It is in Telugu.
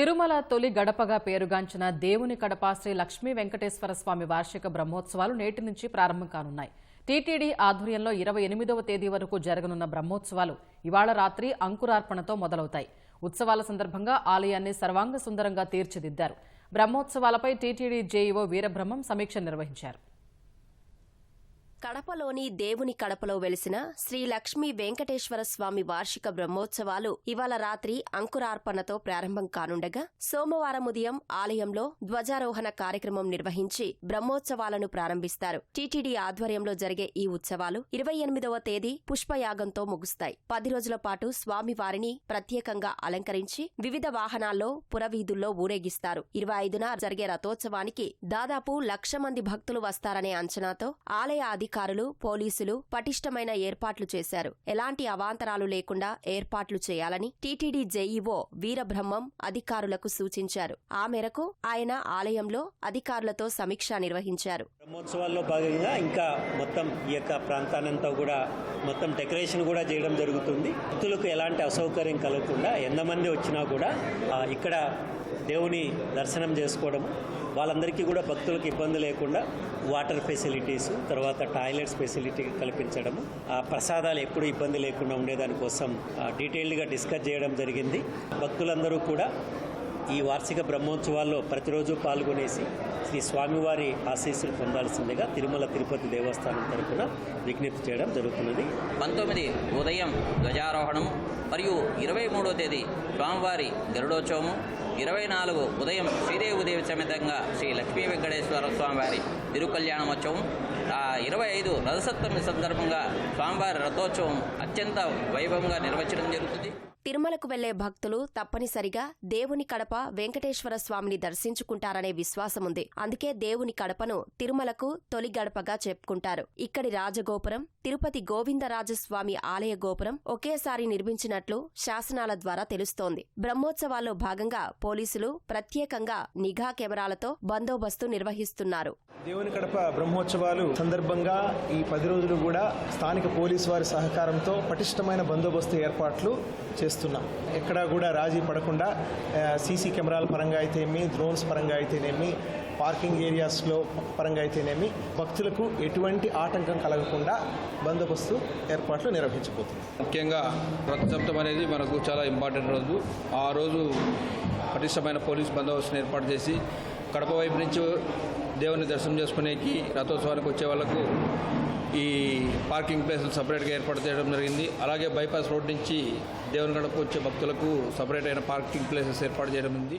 తిరుమల తొలి గడపగా పేరుగాంచిన దేవుని కడప శ్రీ లక్ష్మీ వెంకటేశ్వర స్వామి వార్షిక బ్రహ్మోత్సవాలు నేటి నుంచి ప్రారంభం కానున్నాయి. టీటీడీ ఆధ్వర్యంలో 28వ తేదీ వరకు జరగనున్న బ్రహ్మోత్సవాలు ఇవాళ రాత్రి అంకురార్పణతో మొదలవుతాయి. ఉత్సవాల సందర్భంగా ఆలయాన్ని సర్వాంగ సుందరంగా తీర్చిదిద్దారు. బ్రహ్మోత్సవాలపై టీటీడీ జేఈఓ వీరబ్రహ్మం సమీక్ష నిర్వహించారు. కడపలోని దేవుని కడపలో వెలిసిన శ్రీ లక్ష్మీ వెంకటేశ్వర స్వామి వార్షిక బ్రహ్మోత్సవాలు ఇవాళ రాత్రి అంకురార్పణతో ప్రారంభం కానుండగా సోమవారం ఉదయం ఆలయంలో ధ్వజారోహణ కార్యక్రమం నిర్వహించి బ్రహ్మోత్సవాలను ప్రారంభిస్తారు. టీటీడీ ఆధ్వర్యంలో జరిగే ఈ ఉత్సవాలు 28వ తేదీ పుష్పయాగంతో ముగుస్తాయి. 10 రోజుల పాటు స్వామివారిని ప్రత్యేకంగా అలంకరించి వివిధ వాహనాల్లో పురవీధుల్లో ఊరేగిస్తారు. 25న జరిగే రథోత్సవానికి దాదాపు 1,00,000 మంది భక్తులు వస్తారనే అంచనాతో ఆలయ అధికారులు, పోలీసులు పటిష్టమైన ఏర్పాట్లు చేశారు. ఎలాంటి అవాంతరాలు లేకుండా ఏర్పాట్లు చేయాలని టీటీడీ జేఈఓ వీరబ్రహ్మం అధికారులకు సూచించారు. ఆ మేరకు ఆయన ఆలయంలో అధికారులతో సమీక్ష నిర్వహించారు. బ్రహ్మోత్సవాల్లో భాగంగా ఇంకా మొత్తం ఈ యొక్క ప్రాంతానంతా కూడా మొత్తం డెకరేషన్ కూడా చేయడం జరుగుతుంది. భక్తులకు ఎలాంటి అసౌకర్యం కలగకుండా ఎంతమంది వచ్చినా కూడా ఇక్కడ దేవుని దర్శనం చేసుకోవడం, వాళ్ళందరికీ కూడా భక్తులకు ఇబ్బంది లేకుండా వాటర్ ఫెసిలిటీస్, తర్వాత టాయిలెట్స్ ఫెసిలిటీ కల్పించడము, ప్రసాదాలు ఎప్పుడు ఇబ్బంది లేకుండా ఉండేదానికోసం డీటెయిల్డ్గా డిస్కస్ చేయడం జరిగింది. భక్తులందరూ కూడా ఈ వార్షిక బ్రహ్మోత్సవాల్లో ప్రతిరోజు పాల్గొనేసి శ్రీ స్వామివారి ఆశీస్సులు పొందాల్సిందిగా తిరుమల తిరుపతి దేవస్థానం తరఫున విజ్ఞప్తి చేయడం జరుగుతున్నది. 19 ఉదయం ధ్వజారోహణం మరియు 23వ తేదీ స్వామివారి గరుడోత్సవము, 24 ఉదయం శ్రీదేవిదేవి సమేతంగా శ్రీ లక్ష్మీ వెంకటేశ్వర స్వామివారి తిరుకల్యాణోత్సవం, 25 రథసప్తమి సందర్భంగా స్వామివారి రథోత్సవం అత్యంత వైభవంగా నిర్వహించడం జరుగుతుంది. తిరుమలకు వెళ్లే భక్తులు తప్పనిసరిగా దేవుని కడప వెంకటేశ్వర స్వామిని దర్శించుకుంటారనే విశ్వాసముంది. అందుకే దేవుని కడపను తిరుమలకు తొలి గడపగా చెప్పుకుంటారు. ఇక్కడి రాజగోపురం, తిరుపతి గోవిందరాజస్వామి ఆలయ గోపురం ఒకేసారి నిర్మించినట్లు శాసనాల ద్వారా తెలుస్తోంది. బ్రహ్మోత్సవాల్లో భాగంగా పోలీసులు ప్రత్యేకంగా నిఘా కెమెరాలతో బందోబస్తు నిర్వహిస్తున్నారు. దేవుని కడప బ్రహ్మోత్సవాలు సందర్భంగా ఈ 10 రోజులు కూడా స్థానిక పోలీసు వారి సహకారంతో పటిష్టమైన బందోబస్తు ఏర్పాట్లు చేస్తున్నాం. ఎక్కడా కూడా రాజీ పడకుండా సీసీ కెమెరాల పరంగా అయితేనేమి, డ్రోన్స్ పరంగా అయితేనేమి, పార్కింగ్ ఏరియాస్లో పరంగా అయితేనేమి భక్తులకు ఎటువంటి ఆటంకం కలగకుండా బందోబస్తు ఏర్పాట్లు నిర్వహించబోతున్నాం. ముఖ్యంగా రథసప్తమి అనేది మనకు చాలా ఇంపార్టెంట్ రోజు. ఆ రోజు పటిష్టమైన పోలీసు బందోబస్తును ఏర్పాటు చేసి కడప వైపు నుంచి దేవుని దర్శనం చేసుకునేకి రథోత్సవానికి వచ్చే వాళ్ళకు ఈ పార్కింగ్ ప్లేసులు సపరేట్గా ఏర్పాటు చేయడం జరిగింది. అలాగే బైపాస్ రోడ్ నుంచి దేవుని గడపకు వచ్చే భక్తులకు సపరేట్ అయిన పార్కింగ్ ప్లేసెస్ ఏర్పాటు చేయడం ఉంది.